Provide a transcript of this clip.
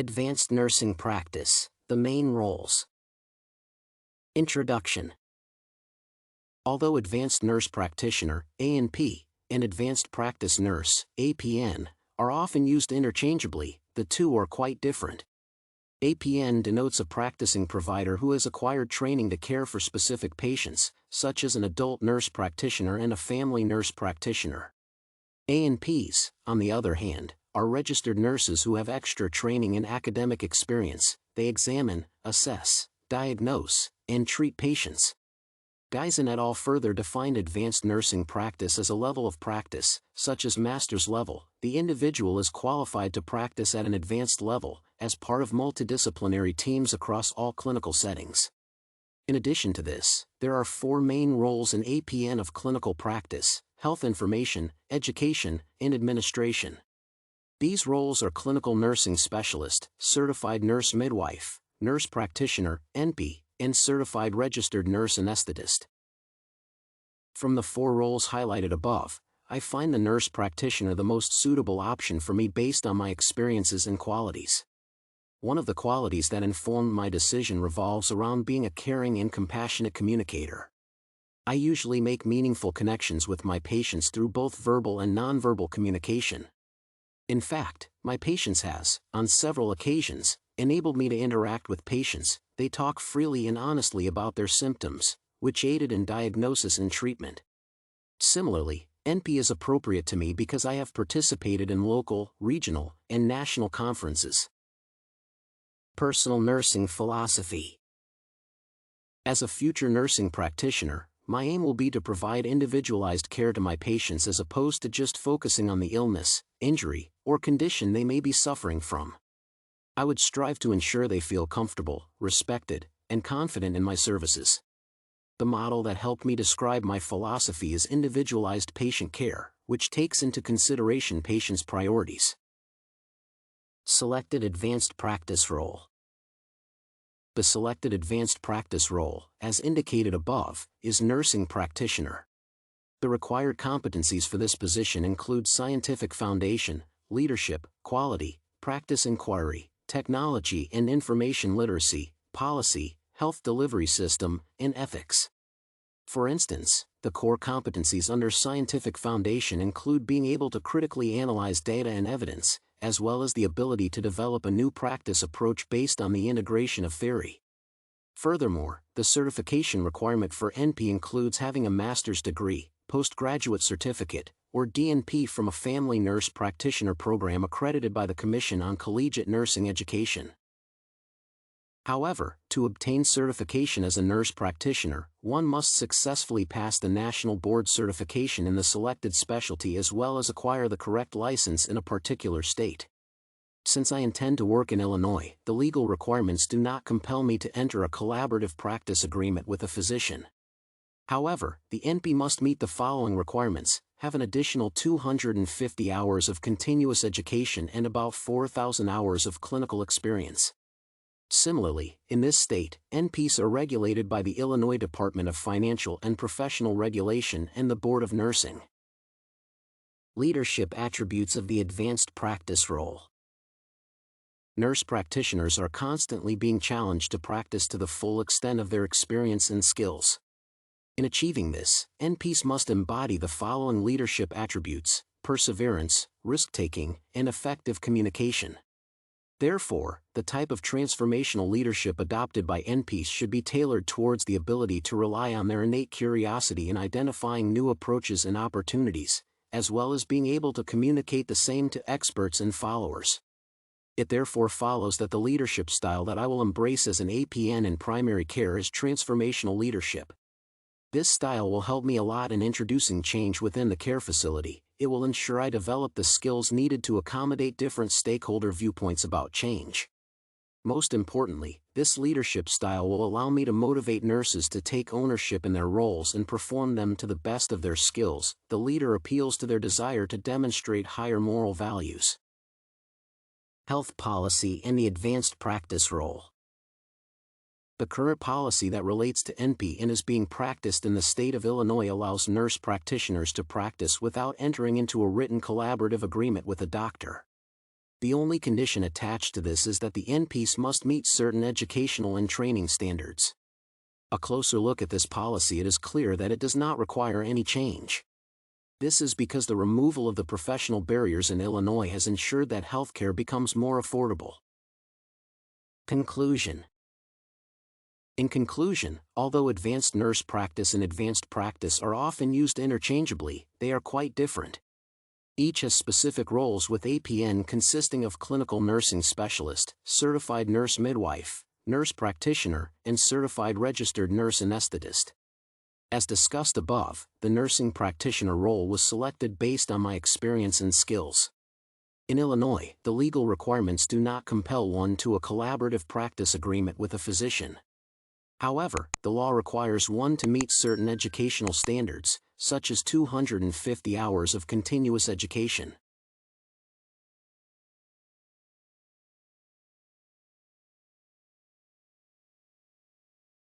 Advanced Nursing Practice, the main roles. Introduction. Although Advanced Nurse Practitioner, ANP, and Advanced Practice Nurse, APN, are often used interchangeably, the two are quite different. APN denotes a practicing provider who has acquired training to care for specific patients, such as an adult nurse practitioner and a family nurse practitioner. ANPs, on the other hand, are registered nurses who have extra training and academic experience. They examine, assess, diagnose, and treat patients. Guisen et al. Further defined advanced nursing practice as a level of practice, such as master's level. The individual is qualified to practice at an advanced level, as part of multidisciplinary teams across all clinical settings. In addition to this, there are four main roles in APN of clinical practice: health information, education, and administration. These roles are clinical nursing specialist, certified nurse midwife, nurse practitioner, NP, and certified registered nurse anesthetist. From the four roles highlighted above, I find the nurse practitioner the most suitable option for me based on my experiences and qualities. One of the qualities that informed my decision revolves around being a caring and compassionate communicator. I usually make meaningful connections with my patients through both verbal and nonverbal communication. In fact, my patients has, on several occasions, enabled me to interact with patients. They talk freely and honestly about their symptoms, which aided in diagnosis and treatment. Similarly, NP is appropriate to me because I have participated in local, regional, and national conferences. Personal nursing philosophy. As a future nursing practitioner, my aim will be to provide individualized care to my patients as opposed to just focusing on the illness, injury, or condition they may be suffering from. I would strive to ensure they feel comfortable, respected, and confident in my services. The model that helped me describe my philosophy is individualized patient care, which takes into consideration patients' priorities. Selected advanced practice role. The selected advanced practice role, as indicated above, is nursing practitioner. The required competencies for this position include scientific foundation, leadership, quality, practice inquiry, technology and information literacy, policy, health delivery system, and ethics. For instance, the core competencies under scientific foundation include being able to critically analyze data and evidence, as well as the ability to develop a new practice approach based on the integration of theory. Furthermore, the certification requirement for NP includes having a master's degree, postgraduate certificate, or DNP from a family nurse practitioner program accredited by the Commission on Collegiate Nursing Education. However, to obtain certification as a nurse practitioner, one must successfully pass the National Board certification in the selected specialty as well as acquire the correct license in a particular state. Since I intend to work in Illinois, the legal requirements do not compel me to enter a collaborative practice agreement with a physician. However, the NP must meet the following requirements: have an additional 250 hours of continuous education and about 4,000 hours of clinical experience. Similarly, in this state, NPs are regulated by the Illinois Department of Financial and Professional Regulation and the Board of Nursing. Leadership attributes of the advanced practice role. Nurse practitioners are constantly being challenged to practice to the full extent of their experience and skills. In achieving this, NPs must embody the following leadership attributes: perseverance, risk-taking, and effective communication. Therefore, the type of transformational leadership adopted by NPs should be tailored towards the ability to rely on their innate curiosity in identifying new approaches and opportunities, as well as being able to communicate the same to experts and followers. It therefore follows that the leadership style that I will embrace as an APN in primary care is transformational leadership. This style will help me a lot in introducing change within the care facility. It will ensure I develop the skills needed to accommodate different stakeholder viewpoints about change. Most importantly, this leadership style will allow me to motivate nurses to take ownership in their roles and perform them to the best of their skills. The leader appeals to their desire to demonstrate higher moral values. Health policy and the advanced practice role. The current policy that relates to NP and is being practiced in the state of Illinois allows nurse practitioners to practice without entering into a written collaborative agreement with a doctor. The only condition attached to this is that the NPs must meet certain educational and training standards. A closer look at this policy, it is clear that it does not require any change. This is because the removal of the professional barriers in Illinois has ensured that healthcare becomes more affordable. Conclusion. In conclusion, although advanced nurse practice and advanced practice are often used interchangeably, they are quite different. Each has specific roles, with APN consisting of clinical nursing specialist, certified nurse midwife, nurse practitioner, and certified registered nurse anesthetist. As discussed above, the nursing practitioner role was selected based on my experience and skills. In Illinois, the legal requirements do not compel one to a collaborative practice agreement with a physician. However, the law requires one to meet certain educational standards, such as 250 hours of continuous education.